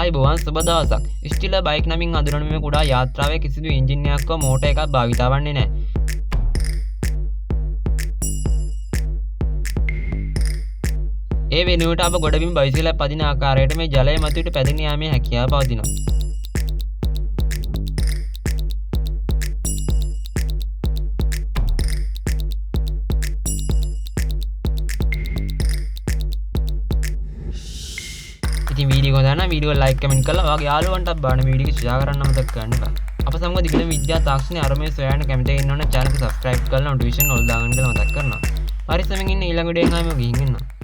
ආයුබෝවන් සුබ දවසක්. Schiller Bike නමින් හඳුන්වන මේ කුඩා යාත්‍රාවේ කිසිදු එන්ජින් එකක්ව මෝටර් එකක් භාවිත වන්නේ නැහැ. ඒ වෙනුවට අප ගොඩබිම් බයිසිකලයක් පදින ආකාරයට මේ ජලය මතුවට පැදගෙන යාමේ හැකියාව පවතිනවා. ඉතින් වීඩියෝ හොඳ නම් වීඩියෝ ලයික් කමෙන්ට් කරලා ඔයාගේ යාළුවන්ටත් බලන්න වීඩියෝ එක ෂෙයා කරන්න අමතක කරන්න එපා. අප සමග දිගටම විද්‍යා තාක්ෂණයේ අරමුණේ සොයන්න කැමති ඉන්නවනම් channel එක subscribe කරලා notification all දාගන්න කියලා මතක් කරනවා. හරි සමෙන් ඉන්න ඊළඟ වීඩියෝ එකෙන් ආයෙම ගිහින් එනවා.